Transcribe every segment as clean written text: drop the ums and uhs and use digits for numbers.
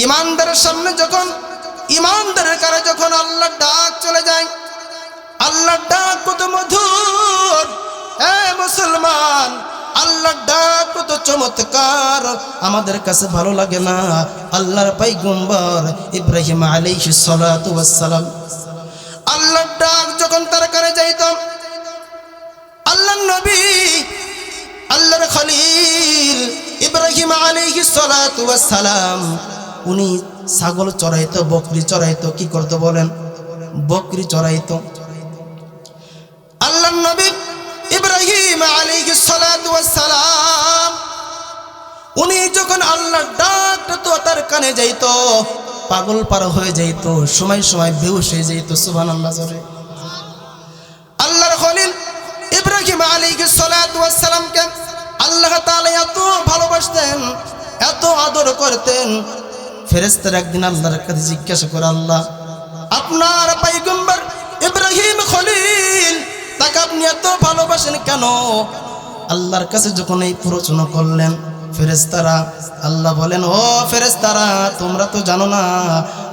ইমানদারের সামনে যখন ইমানদারের কাছে যখন আল্লাহর ডাক চলে যায়, আল্লাহর ডাক কত মধুর, এ মুসলমান, আল্লাহর ডাক কত চমৎকার, আমাদের কাছে ভালো লাগে না? আল্লাহর পয়গম্বর ইব্রাহিম আলাইহিস সালাতু ওয়াস সালাম আল্লাহর ডাক যখন তার কাছে যাইত, আল্লাহর নবী আল্লাহর খলিল ইব্রাহিম আলাইহিস সালাতু ওয়াস সালাম উনি ছাগল চড়াইতো, বকরি চড়াইতো। কি করতো বলেন? বকরি চড়াইতো। আল্লাহর নবী ইব্রাহিম আলাইহিস সালাতু ওয়াস সালাম উনি যখন আল্লাহর ডাকটা তো তার কানে যাইত, পাগল পার হয়ে যাইত, সময় সময় বেহুশ হয়ে যাইত। সুবহানাল্লাহ জোরে। আল্লাহর খলিল ইব্রাহিম আলাইহিস সালাতু ওয়াস সালামকে আল্লাহ তাআলা এত ভালোবাসতেন, এত আদর করতেন। ফেরেশতারা একদিন আল্লাহর কাছে জিজ্ঞাসা করে, আল্লাহ, আপনার পয়গম্বর ইব্রাহিম খলিল তাকে আপনি এত ভালোবাসেন কেন? আল্লাহর কাছে যখন এই প্রশ্ন করলেন, ফেরেশতারা আল্লাহ বলেন, ও ফেরেশতারা, তোমরা তো জানো না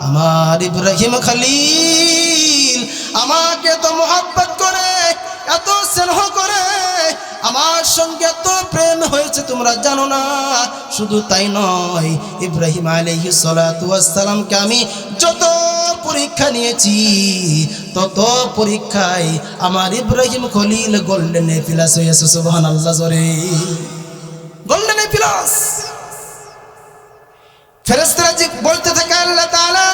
আমার ইব্রাহিম খলিল আমাকে তো মোহাব্বত করে, এত স্নেহ করে, আমার সঙ্গে এত প্রেম হয়েছে, তোমরা জানো না। শুধু তাই নয়, ইব্রাহিম আলাইহিস সালাতু ওয়াস সালামকে আমি যত পরীক্ষা নিয়েছি, তত পরীক্ষায় আমার ইব্রাহিম খলিল গোল্ডেন প্লাস হয়েছে। সুবহানাল্লাহ জোরে। Golden plus. ফেরেশতারা বলতে থাকে, আল্লাহ তাআলা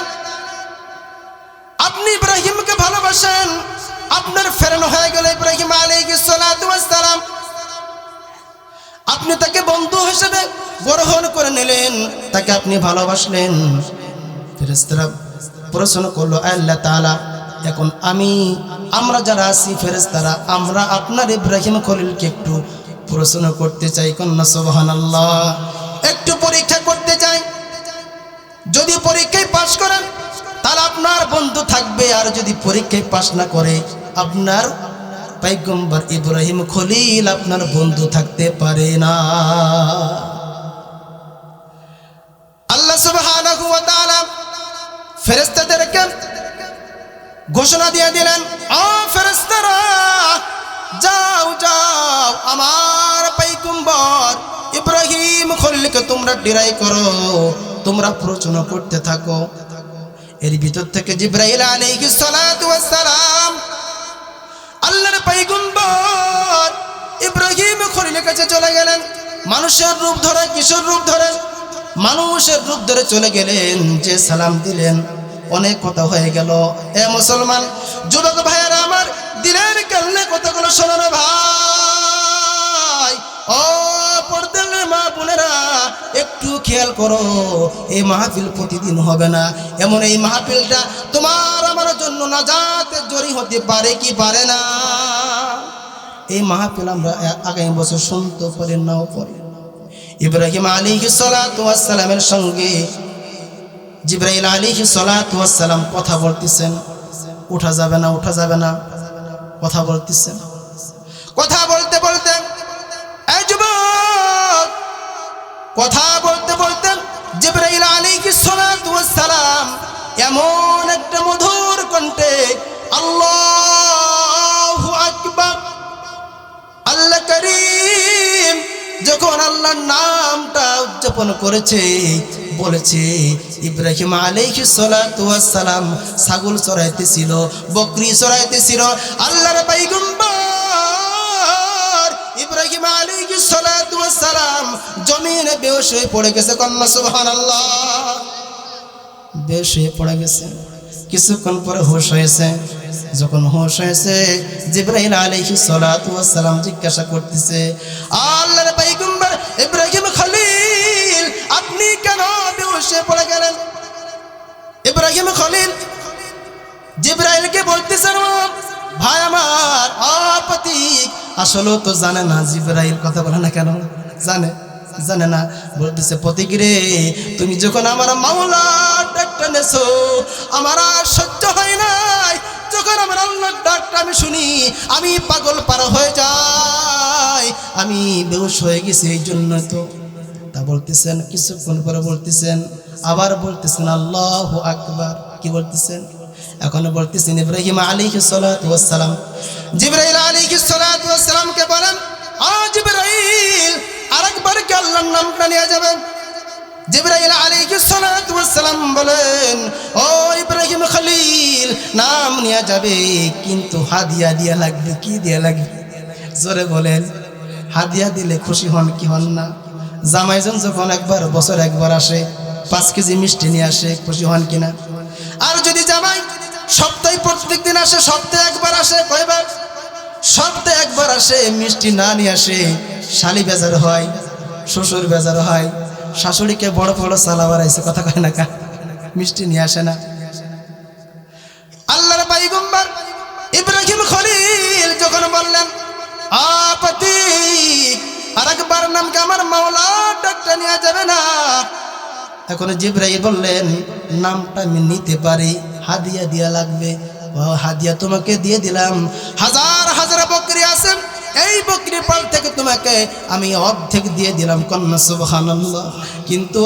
আপনি ইব্রাহিমকে ভালোবাসেন, আপনার ফেরানো হয়ে গেল ইব্রাহিম আলাইহিস সালাতু ওয়াস সালাম, আপনি তাকে বন্ধু হিসেবে গ্রহণ করে নিলেন, তাকে আপনি ভালোবাসলেন। ফেরেশতারা প্রশ্ন করলো, আল্লাহ তাআলা, এখন আমরা যারা আছি ফেরেশতারা, আমরা আপনার ইব্রাহিম খলিলকে একটু প্রশ্ন করতে চাই। কন্যা সুবহানাল্লাহ। একটু পরীক্ষা করতে চাই, যদি পরীক্ষায় পাশ করেন তাহলে আপনার বন্ধু থাকবে, আর যদি পরীক্ষায় পাশ না করে আপনার পয়গম্বর ইব্রাহিম খলিল আপনার বন্ধু থাকতে পারে না। আল্লাহ সুবহানাহু ওয়া তাআলা ফেরেশতাদেরকে ঘোষণা দিয়ে দিলেন, ও ফেরেশতারা, যাও যাও, আমার পয়গম্বর ইব্রাহিম খলিলকে তোমরা ডিরাই করো, তোমরা প্রশ্ন করতে থাকো। এর ভিতর থেকে জিবরাইল আলাইহিস সালাতু ওয়াস সালাম আল্লাহর পয়গম্বর ইব্রাহিম খলিলের কাছে চলে গেলেন। মানুষের রূপ ধরে, কিশোর রূপ ধরে, মানুষের রূপ ধরে চলে গেলেন। যে সালাম দিলেন, অনেক কথা হয়ে গেল। এ মুসলমান যুবক ভাইয়েরা আমার, দিনের কারণে কথাগুলো শোনো না ভাই। ও পর্দার মা বোনেরা, একটু খেয়াল করো, এই মাহফিল প্রতিদিন হবে না। এমন এই মাহফিলটা তোমার আমার জন্য নাজাতের জরি হতে পারে কি পারে না? এই মাহফিল আমরা আগামী বছর শুনতে পারি, নাও পারি। ইব্রাহিম আলাইহিস সালাতু ওয়াস সালামের সঙ্গে জিবরাইল আলাইহিস সালাতু ওয়াস সালাম কথা বলতেছেন, উঠা যাবে না, উঠা যাবে না, কথা বলতেছেন। কথা বলতে বলতে, এই যুবক, কথা বলতে বলতে জিবরাইল আলাইহিস সালাতু ওয়াস সালাম এমন একটা মধুর কণ্ঠে আল্লাহু আকবার, আল্লাহ করিম যখন আল্লাহর নামটা উচ্চারণ করেছে, বলেছে, ইব্রাহিম আলাইহিস সালাতু ওয়াস সালাম ছাগল চড়াইতেছিল, বকরি চড়াইতেছিল। আল্লাহর পয়গম্বর ইব্রাহিম আলাইহিস সালাতু ওয়াস সালাম জমিনে বেহুশ হয়ে পড়ে গেছে। কন্যা সুবহানাল্লাহ। বেহুশ হয়ে পড়ে গেছে। কিছুক্ষণ পরে হুঁশ হয়েছে। যখন হুঁশ হয়েছে, জিবরাইল আলাইহিস সালাতু ওয়াস সালাম জিজ্ঞাসা করতেছে, আল্লাহর পয়গম্বর ইব্রাহিম খলিল, আপনি কেন বেহুশ হয়ে পড়ে গেলেন? ইব্রাহিম খলিল জিবরাইলকে বলতেছেন, ভাই আমার আপতিক, আসলে তো জানে না জিবরাইল কথা বলে না কেন, জানে না। বলতেছে, পতিক রে, তুমি যখন আমার মাওলার ডাকটা নেছো, আমার আর সহ্য হয় নাই। যখন আমার আল্লাহর ডাকটা আমি শুনি, আমি পাগল পারা হয়ে যাই, আমি বেহুশ হয়ে গেছি। এই জন্য তো তা বলতেছেন, কিছুক্ষণ পরে বলতেছেন, আবার বলতেছেন আল্লাহু আকবার। কি বলতেছেন? এখন বলতেছেন ইব্রাহিম আলাইহিস সালাতু ওয়াস সালাম জিবরাইল আলাইহিস সালাতু ওয়াস সালামকে বলেন, জিবরাইল আরেকবার কি আল্লাহর নামটা নিয়ে যাবেন? জিবরাইল আলাইহিস সালাতু ওয়াস সালাম বলেন, ও ইব্রাহিম খলিল, নাম নিয়ে যাবে, কিন্তু হাদিয়া দিয়া লাগবে। কি দিয়া লাগবে? জোরে বলেন। হাদিয়া দিলে খুশি হন কি হন না? জামাইজন যখন একবার বছর একবার আসে, 5 কেজি মিষ্টি নিয়ে আসে, খুশি হন কিনা? আর যদি জামাই সপ্তাহে প্রত্যেক দিন আসে, সপ্তাহে একবার আসে, কয়বার? সপ্তাহে একবার আসে, মিষ্টি না নিয়ে আসে, শালি বেজার হয়, শ্বশুর বেজার হয়, শাশুড়িকে বড় বড় সালা বাড়াইছে, কথা কয় না কা, মিষ্টি নিয়ে আসে না। আল্লাহর পয়গম্বর ইব্রাহিম খলিল যখন বললেন, আপতি আরেকবার নামকে আমার মাওলা ডাকটা নিয়ে যাবে না? এখন জিবরাইল বললেন, নামটা আমি নিতে পারি, হাদিয়া দিয়া লাগবে। হাদিয়া তোমাকে দিয়ে দিলাম, হাজার হাজার বকরি আছেন, এই বকরি পাল থেকে তোমাকে আমি অর্ধেক দিয়ে দিলাম। কন্যা সুবহানাল্লাহ। কিন্তু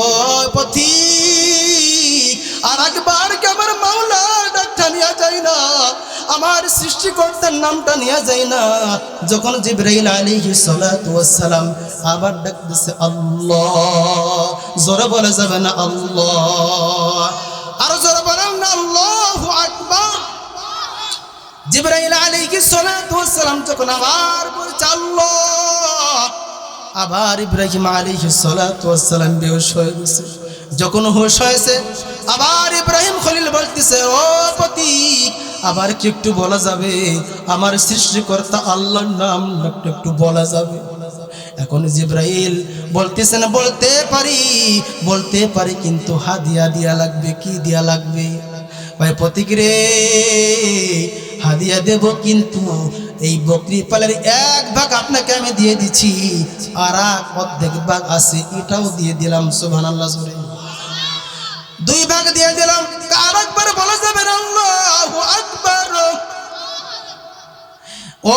পথিক আরেকবার কি আমার মাওলা ডাকটা নিয়ে যায় না? আমার সৃষ্টিকর্তার নামটা নিয়ে যায় না? যখন জিবরাইল আলাইহিস সালাতু ওয়াস সালাম আবার ডাক দিছে আল্লাহ, জোরে বলে যাবে না আল্লাহ? আর জোরে বলেন না আল্লাহু আকবার। জিবরাইল আলাইহিস সালাতু ওয়াস সালাম যখন আবার বলছে আল্লাহ, আবার ইব্রাহিম আলাইহিস সালাতু ওয়াস সালাম বেহুশ হয়ে গেছে। যখন হুশ হয়েছে, আবার ইব্রাহিম খলিল বলতেছে, ও পথিক আবার কি একটু বলা যাবে? আমার সৃষ্টিকর্তা আল্লাহর নাম একটু বলা যাবে? এখন জিবরাইল বলতেছেন, বলতে পারি, কিন্তু হাদিয়া দিয়া লাগবে। কি দিয়া লাগবে? ভাই পথিক রে, হাদিয়া দেব, কিন্তু এই বকরি পালের 1 ভাগ আপনাকে আমি দিয়ে দিচ্ছি, আর অর্ধেক ভাগ আছে, এটাও দিয়ে দিলাম। সুবহানাল্লাহ। জোরে 2 ভাগ দিয়ে দিলাম। আরেকবার বলা যাবে না আল্লাহু আকবার?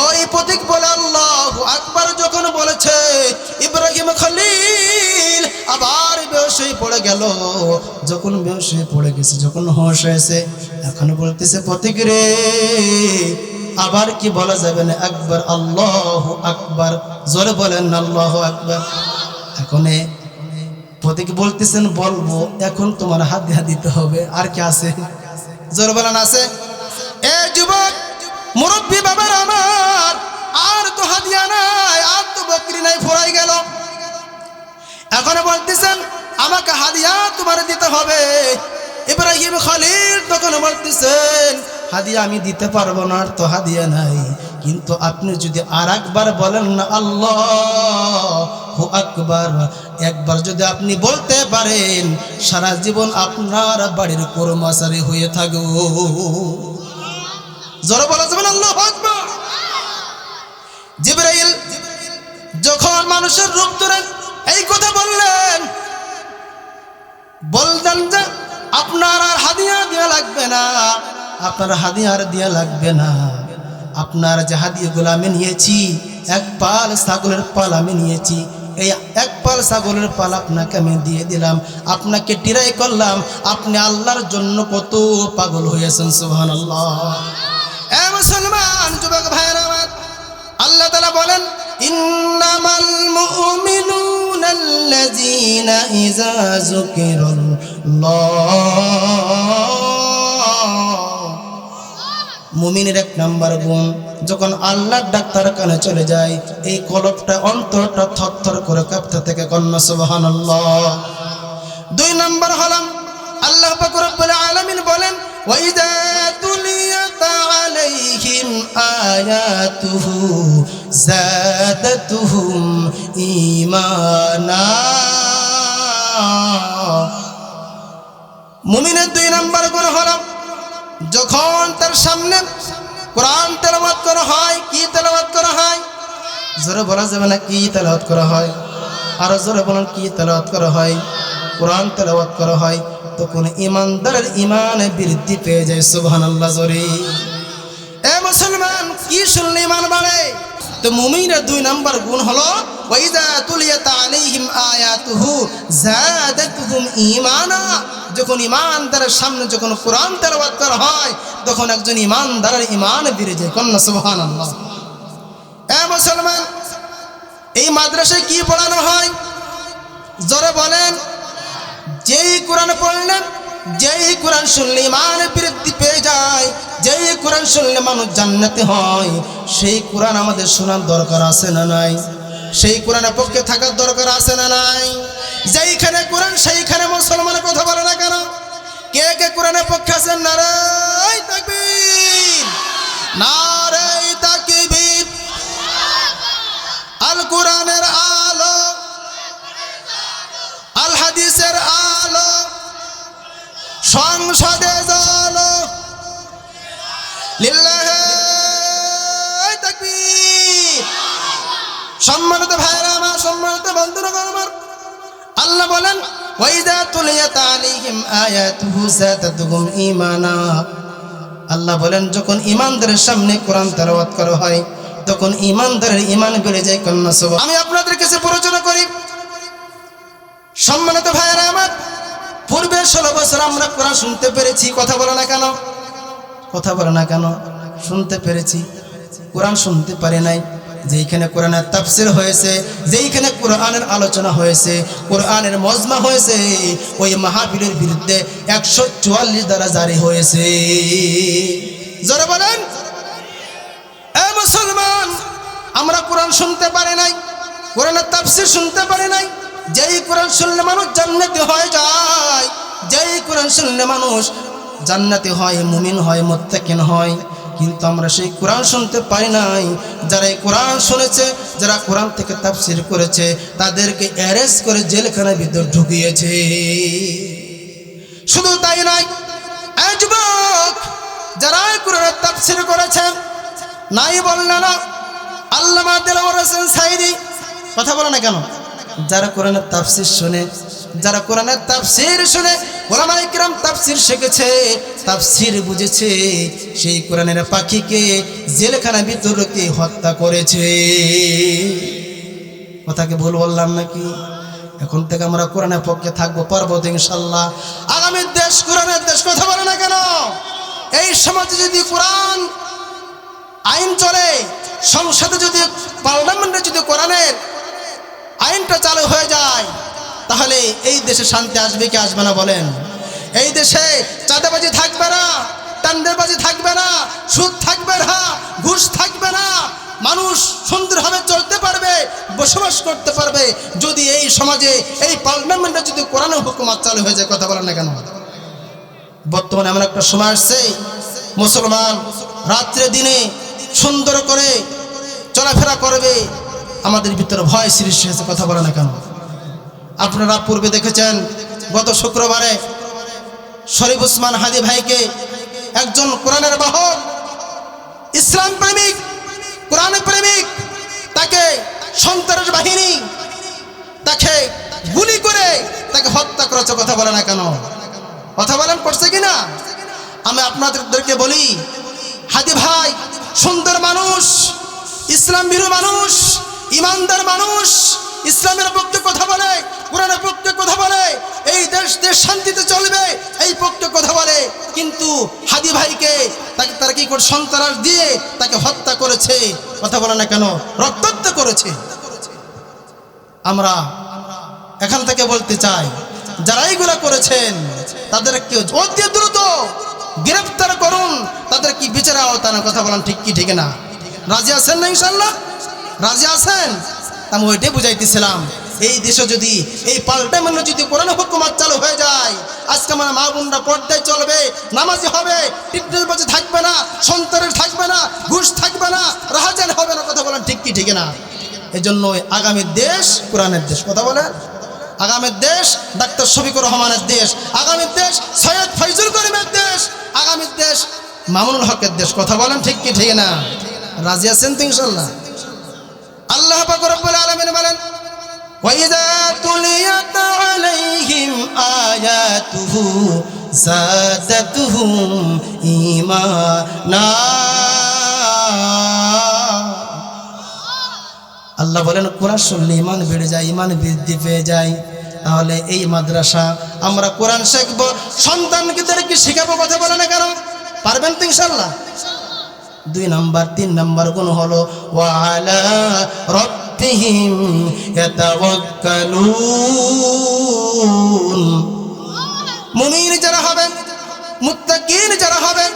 ওই পথিক বলে আল্লাহু আকবার যখন বলেছে, ইব্রাহিম খলিল আবার বেহুশ হয়ে পড়ে গেল। যখন বেহুশ হয়ে পড়ে গেছে, যখন হোশ হয়েছে, এখন বলতেছে, পথিক রে আবার কি বলা যাবে না? একবার আল্লাহু আকবার, জোরে বলেন না আল্লাহু আকবার। এখন পথিক বলতেছেন, বলবো, এখন তোমার হাদিয়া দিতে হবে। আর কি আছে? জোরে বলেন আছে? এ যুবক মুরব্বী বাবার আমার, আর তো হাদিয়া নাই, আর তো বকরি নাই, ফুরাই গেল। এখন বলতেছেন, আমাকে হাদিয়া তোমার দিতে হবে। ইব্রাহিম খলিল তখন বলতেছেন, হাদিয়া আমি দিতে পারবো না, আর তো হাদিয়া নাই, কিন্তু আপনি যদি আরেকবার বলেন না আল্লাহু আকবার, একবার যদি আপনি বলতে পারেন, সারা জীবন আপনার বাড়ির কর্মচারী হয়ে থাকবো। জোরে বলা যাবেন আল্লাহু আকবার। জিবরাইল যখন মানুষের রূপ ধরে এই কথা বললেন যে আপনার আর হাদিয়া দেওয়া লাগবে না, আপনার হাদিয়া আর দেওয়া লাগবে না। আপনার যে হাদিয়াগুলো আমি নিয়েছি, 1 পাল ছাগলের পাল আমি নিয়েছি, এই 1 পাল ছাগলের পাল আপনাকে আমি দিয়ে দিলাম, আপনাকে টিরাই করলাম। আপনি আল্লাহর জন্য কত পাগল হয়েছেন। সুবহানাল্লাহ। এ মুসলমান যুবক ভাইরা আমার, আল্লাহ তাআলা বলেন, ইন্নামাল মুমিনুনাল্লাযীনা ইযা যুকিরাল্লাহ। মুমিনের 1 নাম্বার গুণ, যখন আল্লাহর ডাক তার কানে চলে যায়, এই কলবটা, অন্তরটা থরথর করে কাঁপতে থাকে। কন্যা সুবহানাল্লাহ। 2 নাম্বার হলাম, আল্লাহ পাক রব্বুল আলামিন বলেন, ওয়াইদা তুলিয়াত আলাইহিম আয়াতুহু যাদাতুহুম ঈমানা। মুমিনের 2 নাম্বার গুণ হলো, যখন তার সামনে কোরআন তেলাওয়াত করা হয়। কি তেলাওয়াত করা হয়? জোরে বলা যাবে না কি তেলাওয়াত করা হয়? আরো জোরে বলেন, কি তেলাওয়াত করা হয়? কোরআন তেলাওয়াত করা হয়, তখন ইমানদারের ইমানে বৃদ্ধি পেয়ে যায়। সুবহানাল্লাহ। জোরে এ মুসলমান, কি শুনলে ইমান বাড়ে? তো মুমিনের 2 নাম্বার গুণ হলো ওয়াইযা তুলিয়াত আলাইহিম আয়াতুহু যাদাতুহুম ঈমানা, যখন ঈমানদারের সামনে যখন কোরআন তেলাওয়াত করা হয় তখন একজন ঈমানদারের ঈমান বেড়ে যায়। কন্না সুবহানাল্লাহ। এ মুসলমান, এই মাদ্রাসায় কি পড়ানো হয় জোরে বলেন? যেই কোরআন পড়লেন, যেই কোরআন শুনলে ঈমান বৃদ্ধি পেয়ে যায়, যেই কোরআন শুনলে মানুষ জান্নাতি হয়, সেই কোরআন আমাদের শোনার দরকার আছে না নাই? সেই কোরআনের পক্ষে থাকার দরকার আছে না নাই? যেইখানে কোরআন সেইখানে মুসলমানের কথা বলে না কেন? কে কে কোরআনের পক্ষে আছেন? নারায়ে তাকবীর, নারায়ে তাকবীর। আল কোরআনের আলো, আল হাদিসের আলো, সংসদে জ্বলো, লিল্লাহি তাকবীর। সম্মানিত ভাইরা আমার, সম্মানিত বন্ধুরা আমার, আল্লাহ বলেন ওয়াইযা তুলিয়াত আলাইহিম আয়াতুহু যাদাতুহুম ঈমানা। আল্লাহ বলেন যখন ঈমানদারের সামনে কোরআন তেলাওয়াত করা হয় তখন ঈমানদারের ঈমান বেড়ে যায়। কন্না সুবহান। আমি আপনাদের কাছে প্রশ্ন করি, সম্মানিত ভাইরা আমার, পূর্বে 16 বছর আমরা কোরআন শুনতে পেরেছি, কথা বলে না কেন? কথা বলে না কেন? শুনতে পেরেছি। কোরআন শুনতে পারে নাই। যেইখানে কোরআনের তাফসীর হয়েছে, যেইখানে কোরআনের আলোচনা হয়েছে, কোরআনের মজমা হয়েছে, ওই মাহফিলের বিরুদ্ধে 144 ধারা জারি হয়েছে। জোরে বলেন। এ মুসলমান, আমরা কোরআন শুনতে পারি নাই, কোরআনের তাফসীর শুনতে পারি নাই। যেই কোরআন শুনলে মানুষ জান্নাতি হয়ে যায়, যেই কোরআন শুনলে মানুষ জান্নাতি হয়, মুমিন হয়, মুত্তাকিন হয়, কিন্তু আমরা সেই কোরআন শুনতে পারি নাই। যারা এই কোরআন শুনেছে, যারা কোরআন থেকে তাফসীর করেছে, তাদেরকে অ্যারেস্ট করে জেলখানার ভিতর ঢুকিয়েছে। শুধু তাই নয়, এই যুবক যারা কোরআনের তাফসীর করেছে, নাই বললে না, আল্লামা দেলাওয়ার হোসেন সাঈদী, কথা বলে না কেন? যারা কোরআনের তাফসীর শুনে, যারা কোরআনের তাফসীর শুনে ওলামায়ে কিরাম তাফসীর শিখেছে, তাফসীর বুঝেছে, সেই কোরআনের পাখিকে জেলখানার ভিতরে হত্যা করেছে। কথাকে ভুল বললাম নাকি? এখন থেকে আমরা কোরআনের পক্ষে থাকবো, পারবো তো ইনশাআল্লাহ। আগামী দেশ কোরআনের দেশ, কথা বলে না কেন? এই সমাজে যদি কোরআন আইন চলে, সংসদে যদি, পার্লামেন্টে যদি কোরআনের আইনটা চালু হয়ে যায়, তাহলে এই দেশে শান্তি আসবে কি আসবে না বলেন? এই দেশে চাঁদাবাজি থাকবে না, টান্ডারবাজি থাকবে না, সুদ থাকবে না, ঘুষ থাকবে না, মানুষ সুন্দরভাবে চলতে পারবে, বসবাস করতে পারবে যদি এই সমাজে, এই পার্লামেন্টে যদি কোরআনের হুকুমত চালু হয়ে যায়। কথা বলেন না কেন? বর্তমানে এমন একটা সময় আসছে, মুসলমান রাত্রে দিনে সুন্দর করে চলাফেরা করবে, আমাদের ভিতরে ভয় সৃষ্টি হয়েছে। কথা বলে না কেন? আপনারা পূর্বে দেখেছেন, গত শুক্রবারে শরীফ ওসমান হাদি ভাইকে একজন কোরআনের বাহক, ইসলাম প্রেমিক, কোরআন প্রেমিক, তাকে সন্ত্রাস বাহিনী তাকে গুলি করে তাকে হত্যা করেছে। কথা বলে না কেন? কথা বলেন, করছে কিনা? আমি আপনাদেরকে বলি, হাদি ভাই সুন্দর মানুষ, ইসলাম ভীরু মানুষ, ইমানদার মানুষ, ইসলামের পক্ষে কথা বলে, কোরআনের পক্ষে কথা বলে, এই দেশ শান্তিতে চলবে এই পক্ষে কথা বলে, কিন্তু হাদি ভাইকে তারা কি করে সন্ত্রাস দিয়ে তাকে হত্যা করেছে। কথা বলে না কেন? রক্তাক্ত করেছে। আমরা এখান থেকে বলতে চাই, যারা এইগুলো করেছেন তাদেরকে অতি দ্রুত গ্রেফতার করুন, তাদের কি বিচারের আওতায়। কথা বলেন ঠিক কি ঠিক না? রাজি আছেন না ইনশাআল্লাহ? রাজি আছেন? আমি ওইটাই বুঝাইতেছিলাম, এই দেশে যদি এই পাল্টামেন্ট যদি কোরআন হুকুমত চালু হয়ে যায়, আজকে আমার মা বোনরা পর্দায় চলবে, নামাজি হবে, টিকটকবাজি থাকবে না, সন্ত্রাস থাকবে না, ঘুষ থাকবে না, রাহাজান হবে না। কথা বলেন ঠিক কি ঠিক না? এই জন্য আগামী দেশ কোরআনের দেশ। কথা বলেন, আগামী দেশ ডাক্তার শফিকুর রহমানের দেশ, আগামী দেশ সৈয়দ ফয়জুল করিমের দেশ, আগামী দেশ মামুনুল হকের দেশ। কথা বলেন ঠিক কি ঠিক না? রাজি আছেন তো ইনশাআল্লাহ? আল্লাহ পাক রব্বুল আলামিন বলেন, ওয়াইযা তুলিয়াত আলাইহিম আয়াতুহু যাদাতুহুম ঈমানা। আল্লাহ বলেন কোরআন শুনলে ইমান বেড়ে যায়, ইমান বৃদ্ধি পেয়ে যায়। তাহলে এই মাদ্রাসা আমরা কোরআন শিখবো, সন্তানদেরকে শেখাবো, কথা বলে না কেন? পারবেন তো ইনশাআল্লাহ? 2 নাম্বার 3 নাম্বার গুণ হলো ওয়া আলা রাব্বিহিম ইয়াতাওয়াক্কালুন। মুমিন যারা হবেন, মুত্তাকিন যারা হবেন,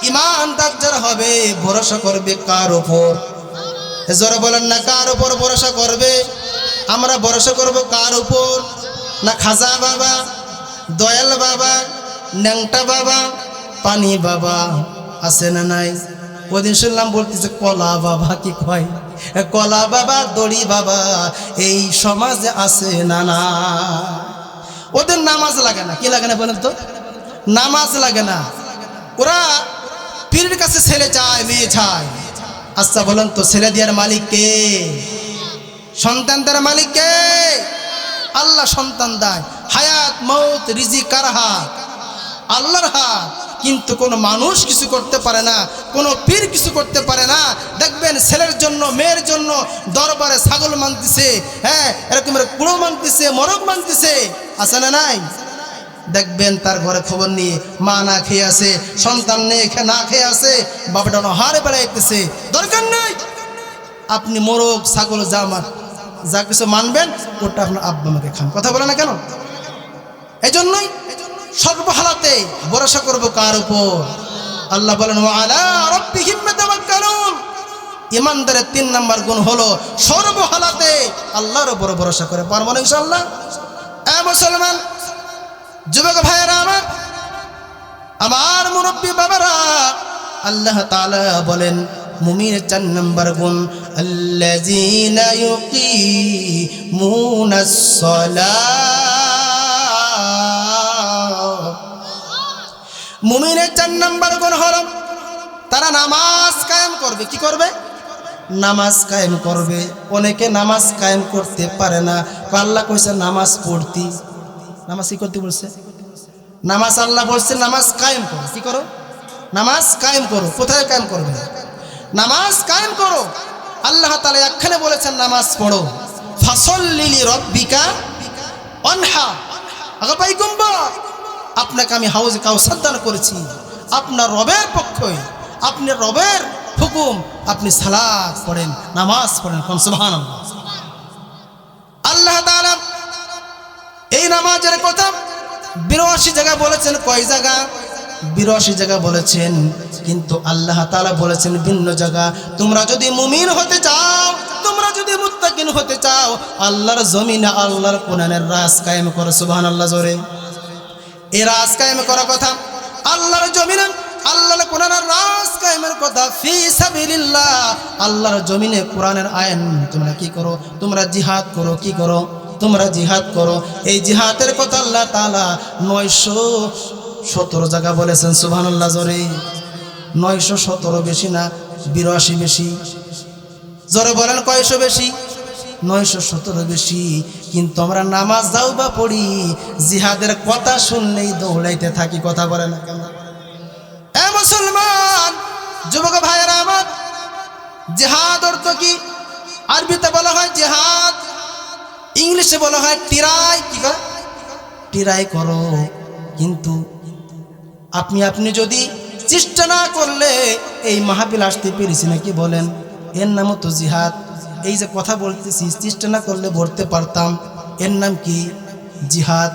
ঈমানদার যারা হবে, ভরসা করবে কার উপর? জোরে বলেন না, কার উপর ভরসা করবে? আমরা ভরসা করব কার উপর? না খাজা বাবা, দয়াল বাবা, ন্যাংটা বাবা, পানি বাবা আছে না নাই? ওদিন শুনলাম বলতেছে কলা বাবা, কি কয়? কলা বাবা, দড়ি বাবা এই সমাজে আছে না? না, ওদের নামাজ লাগে না। কি লাগে না বলেন তো? নামাজ লাগে না। ওরা পীরের কাছে ছেলে চায়, মেয়ে চায়। আচ্ছা বলেন তো, ছেলে দেওয়ার মালিক কে? সন্তান দেওয়ার মালিক কে? আল্লাহ সন্তান দেয়। হায়াত মৌত রিজিক কার হাত? আল্লাহর হাত। কিন্তু কোনো মানুষ কিছু করতে পারে না, কোনো পীর কিছু করতে পারে না। দেখবেন ছেলের জন্য, মেয়ের জন্য দরবারে ছাগল মানতেছে, হ্যাঁ এরকম কুড়ো মানতেছে, মরক মানতেছে, আছে না নাই? দেখবেন তার ঘরে খবর নিয়ে মা না খেয়ে আছে, সন্তান না খেয়ে আছে, বাবাটা হারে বেড়াইতেছে। দরকার নাই, আপনি মোরগ ছাগল যা কিছু মানবেন ওটা আপনার আব্বা আমাকে খান, কথা বলে না কেন? এই জন্যই সর্বহালাতে ভরসা করবো কার উপর? আল্লাহ বলেন ওয়া আলা রাব্বিহিম ইয়াতাওয়াক্কালুন। ঈমানদারের 3 নাম্বার গুণ হলো সর্বহালাতে আল্লাহর উপর ভরসা করে। পারবো না ইনশাআল্লাহ? মুসলমান যুবক ভাইয়েরা আমার মুরব্বী বাবারা, আল্লাহ তাআলা বলেন মুমিনের 4 নাম্বার গুণ আল্লাযীনা ইউকিমুনাস সালাহ। মুমিনের 4 নাম্বার গুণ হলো তারা নামাজ কায়েম করবে। কি করবে? নামাজ কায়েম করবে। অনেকে নামাজ কায়েম করতে পারে না। আল্লাহ কইছে নামাজ পড়তি, নামাজ কি করতে বলছে? নামাজ আল্লাহ বলছে নামাজ কায়েম করো। কি করো? নামাজ কায়েম করো। কোথায় কায়েম করবে? নামাজ কায়েম করো। আল্লাহ তাআলা একখানে বলেছেন নামাজ পড়ো, ফাসল্লি লিরাব্বিকা ওয়ানহা। আগা পাইকুম্বা, আপনাকে আমি হাউজে কাউসার দান করেছি, আপনার রবের পক্ষে, আপনি রবের হুকুম, আপনি সালাত পড়েন, নামাজ পড়েন। কোন সুবহানাল্লাহ। আল্লাহ তাআলা এই নামাজের কথা 82 জায়গায় বলেছেন। কয় জায়গা? 82 জায়গা বলেছেন। কিন্তু আল্লাহ তাআলা বলেছেন ভিন্ন জায়গা, তোমরা যদি মুমিন হতে চাও, তোমরা যদি মুত্তাকিন হতে চাও, আল্লাহর জমিনে আল্লাহর কোরআনের রাজ কায়েম করো। সুবহানাল্লাহ জোরে। এই রাজ কায়েম করার কথা আল্লাহর জমিনে, আল্লাহর কোরআনের রাজ কায়েমের কথা ফি সাবিলিল্লাহ। আল্লাহর জমিনে কোরআনের আইন তোমরা কি করো? তোমরা জিহাদ করো। কি করো? তোমরা জিহাদ করো। এই জিহাদের কথা আল্লাহ তাআলা 917 জায়গা বলেছেন। সুবহানাল্লাহ জোরে। 917 বেশি না 82 বেশি? জোরে বলেন কয়শো বেশি? 917 বেশি। কিন্তু আমরা নামাজ যাও বা পড়ি, জিহাদের কথা শুনলেই দৌড়াইতে থাকি, কথা বলে না কেন? মুসলমান যুবক ভাইয়েরা আমার, জিহাদ অর্থ কি? আরবিতে বলা হয় জিহাদ, ইংলিশে বলা হয় টিরাই। কি করে? টিরাই করো। কিন্তু আপনি যদি চেষ্টা না করলে এই মাহফিল আসতে পেরেছি নাকি বলেন? এর নামও তো জিহাদ। এই যে কথা বলতেছি, চেষ্টা না করলে ভরতে পারতাম, এর নাম কি? জিহাদ।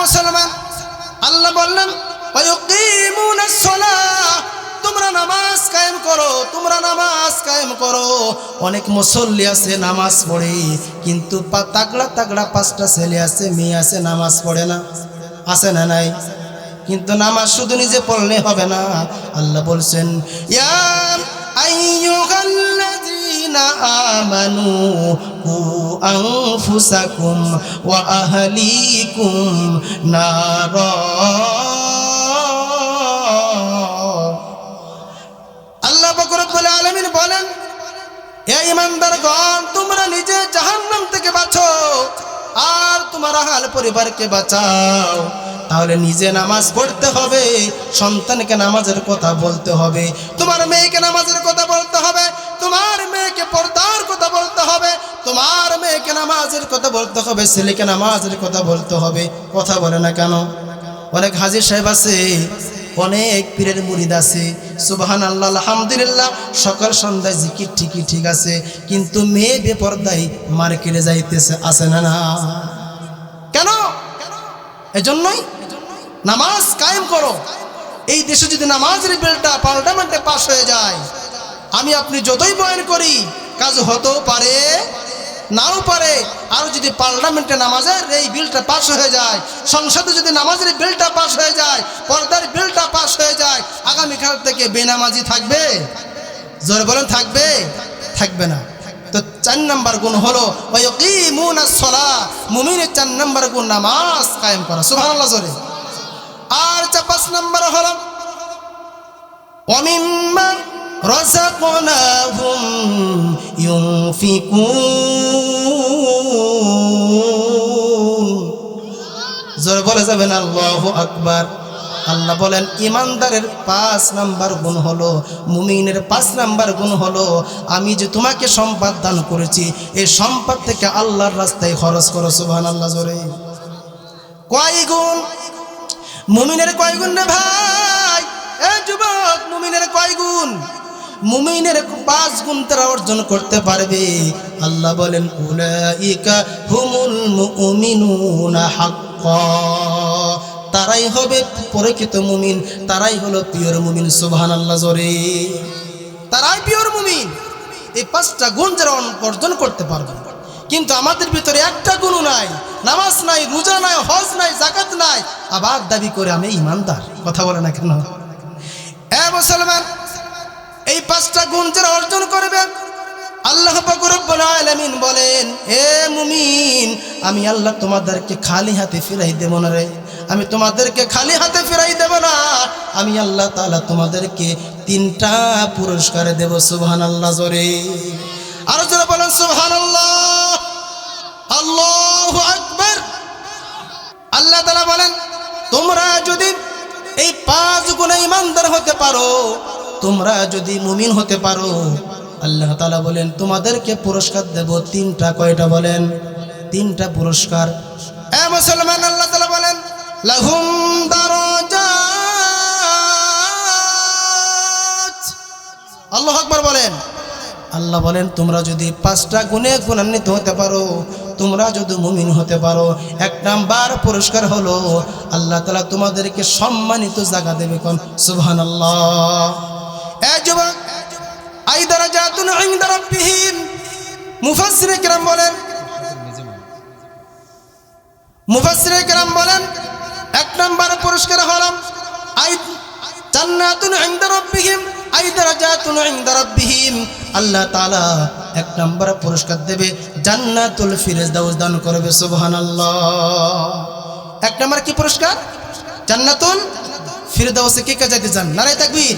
মুসলমান, আল্লাহ বললেন ওয়ায়ুকিমুনাস সালাহ, তোমরা নামাজ কায়েম করো, তোমরা নামাজ কায়েম করো। অনেক মুসল্লি আছে নামাজ পড়ে, কিন্তু তাগড়া তাগড়া 5টা ছেলে আছে, মেয়ে আছে, নামাজ পড়ে না, আছে না নাই? কিন্তু নামাজ শুধু নিজে পড়লে হবে না। আল্লাহ বলছেন ইয়া আইয়ুহাল্লাযীনা আমানু কু আনফুসাকুম ওয়া আহলিকুম নারা। আল্লাহ পাক রব্বুল আলামিন বলেন, হে ঈমানদারগণ, তোমরা নিজে জাহান্নাম থেকে বাঁচো আর তোমার আহল পরিবারকে বাঁচাও। তাহলে নিজে নামাজ পড়তে হবে, সন্তানকে নামাজের কথা বলতে হবে, তোমার মেয়েকে নামাজের কথা বলতে হবে, তোমার মেয়েকে পর্দার কথা বলতে হবে, তোমার মেয়েকে নামাজের কথা বলতে হবে, ছেলেকে নামাজের কথা বলতে হবে। কথা বলে না কেন? অনেক হাজির সাহেব আছে, অনেক পীরের মুরিদ আছে, সুবহানাল্লাহ আলহামদুলিল্লাহ, সকাল সন্ধ্যায় জিকির ঠিকই ঠিক আছে, কিন্তু মেয়ে বেপরদায় মার্কেটে যাইতেছে, আছে না? না কেন? এজন্যই নামাজ কায়েম করো। এই দেশে যদি নামাজের বিলটা পার্লামেন্টে পাশ হয়ে যায়, আমি আপনি যতই বয়ান করি কাজ হতেও পারে, নাও পারে। আর যদি পার্লামেন্টে নামাজের এই বিলটা পাশ হয়ে যায়, সংসদে যদি নামাজের বিলটা পাশ হয়ে যায়, পর্দার বিলটা পাশ হয়ে যায়, আগামীকাল থেকে বেনামাজি থাকবে? জোরে বলেন, থাকবে? থাকবে না। তো 4 নম্বর গুণ হলো ওয়াকিমুনাস সালাহ, মুমিনের 4 নম্বর গুণ নামাজ কায়েম করা। সুবহানাল্লাহ জোরে। আর 5 নম্বর হলো ওয়ামিম্মা রাযাকনাহুম ইউনফিকুন। জোরে বলে যাবেন আল্লাহু আকবার। আল্লাহ বলেন ইমানদারের 5 নাম্বার গুণ হলো, মুমিনের 5 নাম্বার গুণ হলো, আমি যে তোমাকে সম্পদ দান করেছি, এই সম্পদ থেকে আল্লাহর রাস্তায় খরচ করো। সুবহানাল্লাহ জোরে। কয় গুণ? মুমিনের কয় গুণ রে ভাই? এ যুবক, মুমিনের কয় গুণ? মুমিনের 5 গুণ তারা অর্জন করতে পারবে। আল্লাহ বলেন উলাইকা হুমুল মুমিনুনা হাক্কা, তারাই হবে প্রকৃত মুমিন, তারাই হলো পিওর মুমিন। সুবহানাল্লাহ জোরে। তারাই পিওর মুমিন। এই 5টা গুণ যারা অর্জন করতে পারবে। কিন্তু আমাদের ভিতরে একটা গুণও নাই, নামাজ নাই, রোজা নাই, হজ নাই, যাকাত নাই, আবার দাবি করে আমি ইমানদার। কথা বলে না কেন? এ মুসলমান, এই 5টা গুণ যারা অর্জন করবে, আল্লাহ পাক রব্বুল আলামিন বলেন, হে মুমিন, আমি আল্লাহ তোমাদেরকে খালি হাতে ফিরাই দেব না রে, আমি তোমাদেরকে খালি হাতে ফিরাই দেব না। আমি আল্লাহ তাআলা তোমাদেরকে 3টা পুরস্কার দেব। সুবহানাল্লাহ জোরে। আর যারা বলেন সুবহানাল্লাহ, আল্লাহু আকবার। আল্লাহ তাআলা বলেন, তোমরা যদি এই 5 গুণে ইমানদার হতে পারো, তোমরা যদি মুমিন হতে পারো, আল্লাহ তাআলা বলেন তোমাদেরকে পুরস্কার দেব 3টা। কয়টা বলেন? 3টা পুরস্কার। এ মুসলমান, আল্লাহ তাআলা বলেন লাহুম দারাজাত। আল্লাহু আকবার বলেন। আল্লাহ বলেন তোমরা যদি 5টা গুণে গুণান্বিত হতে পারো, তোমরা যদি মুমিন হতে পারো, 1 নাম্বার পুরস্কার হলো আল্লাহ তাআলা তোমাদেরকে সম্মানিত জায়গা দেবে। কোন সুবহানাল্লাহ। এ যুবক, আই দারাজাতুন ইনদা রাব্বিহিম। মুফাসসিরে কেরাম বলেন, বলেন 1 নাম্বার পুরস্কার হলো আই জান্নাতুন ইনদা রাব্বিহিম, আই দারাজাতুন ইনদা রাব্বিহিম। আল্লাহ তাআলা 1 নাম্বার পুরস্কার দেবে, জান্নাতুল ফিরদাউস দান করবে। সুবহানাল্লাহ। 1 নাম্বার কি পুরস্কার? জান্নাতুল ফিরদাউসে। কে কে যেতে চান? নারায়ে তাকবীর।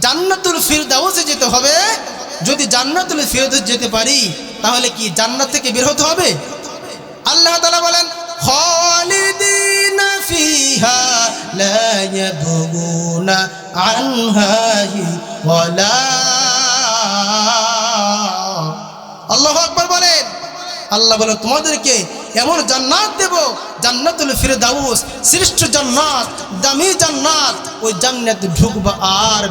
জান্নাতুল ফিরদাউসে যেতে হবে। যদি জান্নাতুল ফিরদাউস যেতে পারি, তাহলে কি জান্নাত থেকে বের হতে হবে? আল্লাহ তাআলা বলেন খালিদিনা ফিহা লা ইয়াবগুনা আনহা ওয়ালা। আল্লাহু আকবার বলেন। আল্লাহ বলেন তোমাদেরকে এমন জান্নাত দেব, জান্নাতুল ফিরদাউস, শ্রেষ্ঠ জান্নাত, দামি জান্নাত। ওই জান্নাতে ঢুকবা আর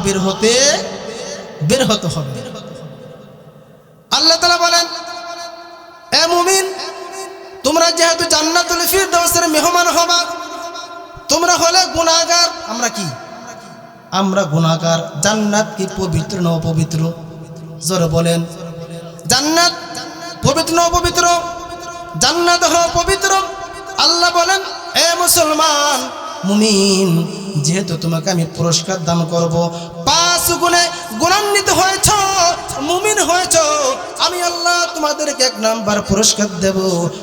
বের হতে হবে। আল্লাহ তাআলা বলেন এ মুমিন, তোমরা যেহেতু জান্নাতুল ফিরদাউসের মেহমান হবা, তোমরা হলে গুনাহগার। আমরা কি? আমরা গুনাহগার। জান্নাত কি পবিত্র না অপবিত্র? জোরে বলেন। জান্নাত পবিত্র না অপবিত্র? জান্নাত হলো পবিত্র। আল্লাহ বলেন এ মুসলমান, মুমিন, যেহেতু তোমাকে আমি পুরস্কার দান করব, 5 গুণে গুণান্বিত হয়েছ, মুমিন হয়েছ, আমি আল্লাহ তোমাদেরকে 1 নাম্বার পুরস্কার দেব।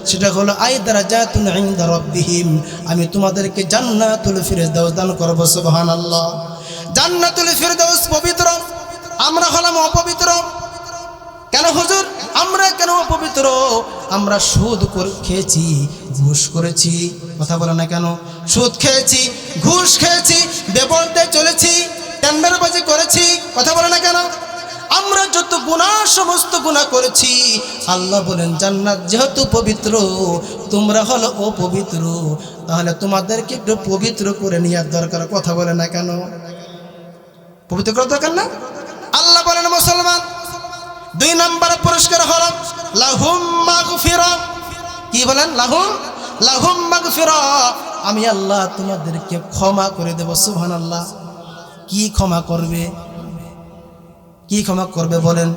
সেটা হলো আই দারাজাতুন ইনদা রাব্বিহিম, আমি তোমাদেরকে জান্নাতুল ফিরদাউস দান করব। সুবহানাল্লাহ। জান্নাতুল ফিরদাউস পবিত্র, আমরা হলাম অপবিত্র। কেন হুজুর? আমরা কেন অপবিত্র? আমরা সুদ খেয়েছি, ঘুষ করেছি। কথা বলে না কেন? সুদ খেয়েছি, ঘুষ খেয়েছি, বেপরদায় চলেছি, টেন্ডারবাজি করেছি। কথা বলে না কেন? আমরা যত গুনাহ সমস্ত গুনাহ করেছি, আল্লাহ বলেন জান্নাত যেহেতু পবিত্র, তোমরা হলো অপবিত্র, তাহলে তোমাদেরকে একটু পবিত্র করে নেওয়ার দরকার। কথা বলে না কেন? পবিত্র করার দরকার না? আল্লাহ বলেন মুসলমান 2 নম্বর পুরস্কার হলো লাহুম মাগফিরা। কি বলেন? লাহুম মাগফিরা, আমি আল্লাহ তোমাদেরকে ক্ষমা করে দেব। সুবহানাল্লাহ। কি ক্ষমা করবে? কি ক্ষমা করবে বলেন?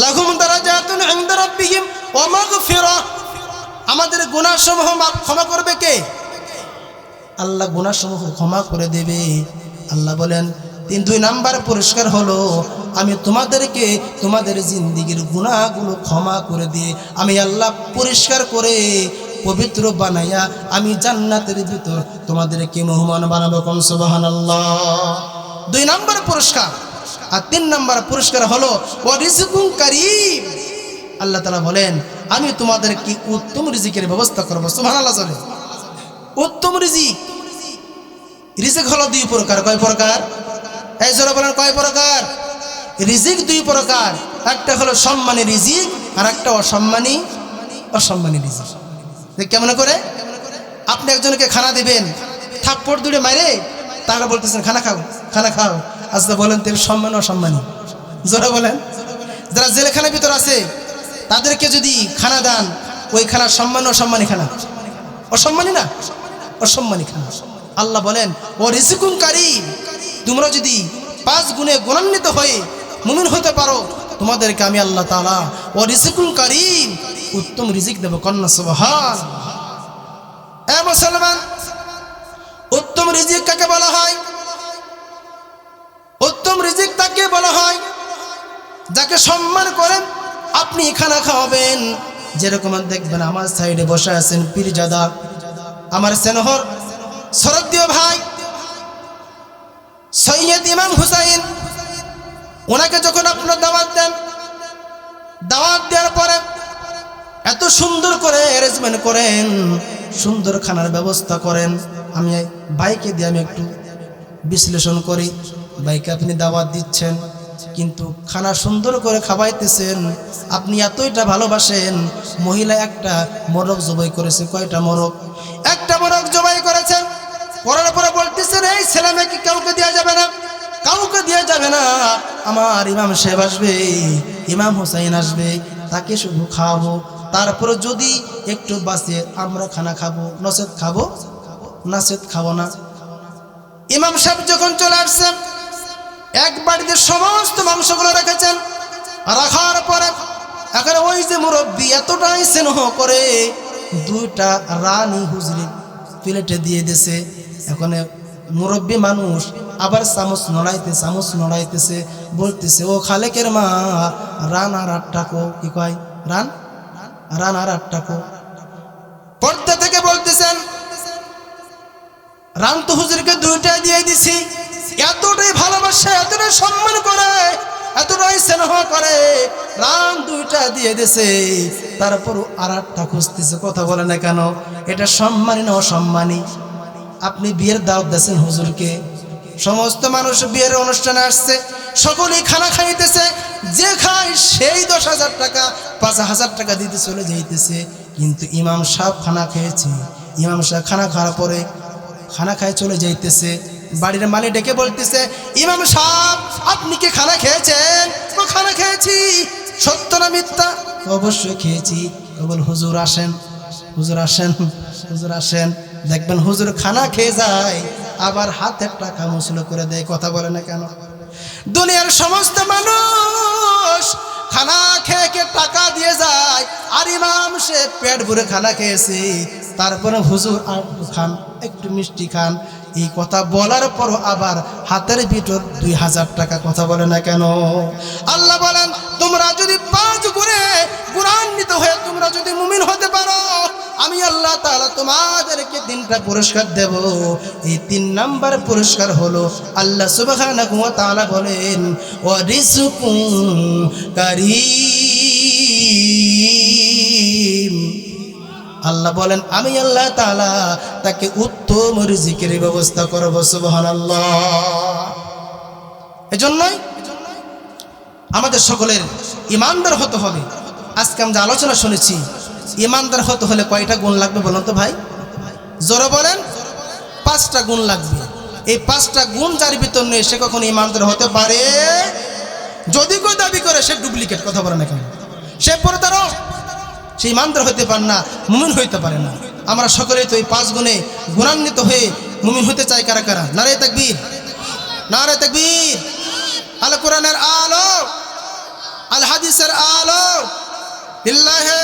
লাহুম দারাজাতুন ইনদা রাব্বিহিম ওয়া মাগফিরা, আমাদের গুনাহসমূহ ক্ষমা করবে কে? আল্লাহ গুনাহসমূহ ক্ষমা করে দেবে। আল্লাহ বলেন 2 নাম্বার পুরস্কার হলো আমি তোমাদেরকে তোমাদের জিন্দেগীর গুনাহগুলো ক্ষমা করে দিয়ে আমি আল্লাহ পরিষ্কার করে পবিত্র বানাইয়া আমি জান্নাতের ভিতর তোমাদেরকে মেহমান বানাবো। কোন সুবহানাল্লাহ। 2 নাম্বার পুরস্কার। আর 3 নাম্বার পুরস্কার হলো ওয়া রিজকুন কারীম। আল্লাহ তাআলা বলেন আমি তোমাদেরকে উত্তম রিজিকের ব্যবস্থা করব। সুবহানাল্লাহ। চলে উত্তম রিজিক। রিজিক হলো 2 প্রকার। কয় প্রকার? এই জোরে বলেন কয় প্রকার? রিজিক 2 প্রকার। একটা হলো সম্মানী রিজিক আর একটা অসম্মানী রিজিক। কেমন করে? আপনি একজনকে খানা দিবেন, থাপ্পড় দুড়ে মারে তাহলে বলতেছেন খানা খাও। আচ্ছা বলেন তো সম্মান অসম্মানী? জোরে বলেন। যারা জেলখানার ভিতর আছে তাদেরকে যদি খানা দেন, ওই খানা সম্মান অসম্মানী খানা? অসম্মানী না, অসম্মানী খানা। আল্লাহ বলেন ও রিজকুন কারীম, তোমরা যদি 5 গুণে গুণান্বিত হয়ে মুমিন হতে পারো, তোমাদেরকে আমি আল্লাহ তাআলা ও রিজকুন কারীম উত্তম রিজিক দেব। কন্যা সুবহান। এ মুসলমান, উত্তম রিজিক কাকে বলা হয়? উত্তম রিজিক তাকে বলা হয় যাকে সম্মান করেন আপনি খানা খাওয়াবেন। যেরকম দেখবেন আমার সাইডে বসে আছেন পীরজাদা, আমার স্নেহর শ্রদ্ধেয় ভাই সৈয়দ ইমাম হুসাইন, ওনাকে যখন আপনার দাওয়াত দেন, দাওয়াত দেওয়ার পরে এত সুন্দর করে অ্যারেঞ্জমেন্ট করেন, সুন্দর খানার ব্যবস্থা করেন। আমি ভাইকে দিয়ে আমি একটু বিশ্লেষণ করি। ভাইকে আপনি দাওয়াত দিচ্ছেন কিন্তু খানা সুন্দর করে খাওয়াইতেছেন, আপনি এতইটা ভালোবাসেন। মহিলা একটা মোরগ জবাই করেছে। কয়টা মোরগ? একটা মোরগ জবাই করেছেন। করার পরে বলতেছেন এই ছেলে মেয়েকে কাউকে দেওয়া যাবে না, কাউকে দেওয়া যাবে না। আমার ইমাম সাহেব আসবে, ইমাম হুসাইন আসবে, তাকে শুধু খাওয়াবো। তারপরে যদি একটু বাঁচে আমরা খানা খাবো, নচেত খাবো না। ইমাম সাহেব যখন চলে আসছেন, এক বাড়িতে সমস্ত মাংসগুলো রেখেছেন। রাখার পরে এখন ওই যে মুরব্বী এতটাই স্নেহ করে 2টা রানী হুজরি প্লেটে দিয়ে দিয়েছে। এখন মুরব্বী মানুষ আবার চামচ নড়াইতেছে, বলতেছে ও খালেকের মা, রান আর 8টা কো। কি কয়? রান আর 8টা কো। পর্দা থেকে বলতেছেন রান তো হুজুরকে 2টা দিয়ে দিছি। এতটাই ভালোবাসে, এতটাই সম্মান করে, এতটাই স্নেহ করে, রান 2টা দিয়ে দিছে, তারপর আর 8টা খুঁজতেছে। কথা বলে না কেন? এটা সম্মানী না অসম্মানী? আপনি বিয়ের দাওয়াত দিয়েছেন হুজুরকে, সমস্ত মানুষ বিয়ের অনুষ্ঠানে আসছে, সকলেই খানা খাইতেছে, যে খায় সেই 10,000 টাকা 5,000 টাকা দিতে চলে যাইতেছে। কিন্তু ইমাম সাহেব খানা খেয়েছে। ইমাম সাহেব খানা খাওয়ার পরে খানা খায় চলে যাইতেছে। বাড়ির মালিক ডেকে বলতেছে ইমাম সাহেব আপনি কি খানা খেয়েছেন? ও খানা খেয়েছি। সত্য না মিথ্যা? অবশ্যই খেয়েছি। বল হুজুর আসেন, হুজুর আসেন। দেখবেন হুজুর খানা খেয়ে যায়, আবার হাতের টাকা মুসলো করে দেয়। কথা বলে না কেন? দুনিয়ার সমস্ত মানুষ খানা খেয়ে টাকা দিয়ে যায়, আর ইমাম সে পেট ভরে খানা খেয়েছে, তারপরে হুজুর আর খান, একটু মিষ্টি খান। এই কথা বলার পর আবার হাতের ভিতর 2,000 টাকা। কথা বলে না কেন? আল্লাহ বলেন তোমরা যদি 5 গুণে গুণান্বিত হয়ে তোমরা যদি মুমিন হতে পারো, আমি আল্লাহ তাআলা তোমাদেরকে 3টা পুরস্কার দেব। এই 3 নাম্বার পুরস্কার হলো আল্লাহ সুবহানাহু ওয়া তাআলা বলেন ওয়া রিজকুন কারীম। আল্লাহ বলেন আমি আল্লাহ তাআলা তাকে উত্তম রিজিকের ব্যবস্থা করব। সুবহানাল্লাহ। এজন্যই আমাদের সকলের ইমানদার হতে হবে। আজকে আমরা আলোচনা শুনেছি, ইমানদার হতে হলে কয়টা গুণ লাগবে বলুন তো ভাই? জোরে বলেন। 5টা গুণ লাগবে। এই 5টা গুণ যার ভিতর নেই সে কখনো ইমানদার হতে পারে, যদি কেউ দাবি করে সে ডুপ্লিকেট, কথা বলে না কেন, সে প্রতারক, সে ইমানদার হতে পারে না, মুমিন হইতে পারে না। আমরা সকলেই তো এই 5 গুণে গুণান্বিত হয়ে মুমিন হতে চাই। কারা কারা? নারে তাকবীর, নারে তাকবীর। আল কোরআনের আলো, আল হাদিসের আলো, লিল্লাহি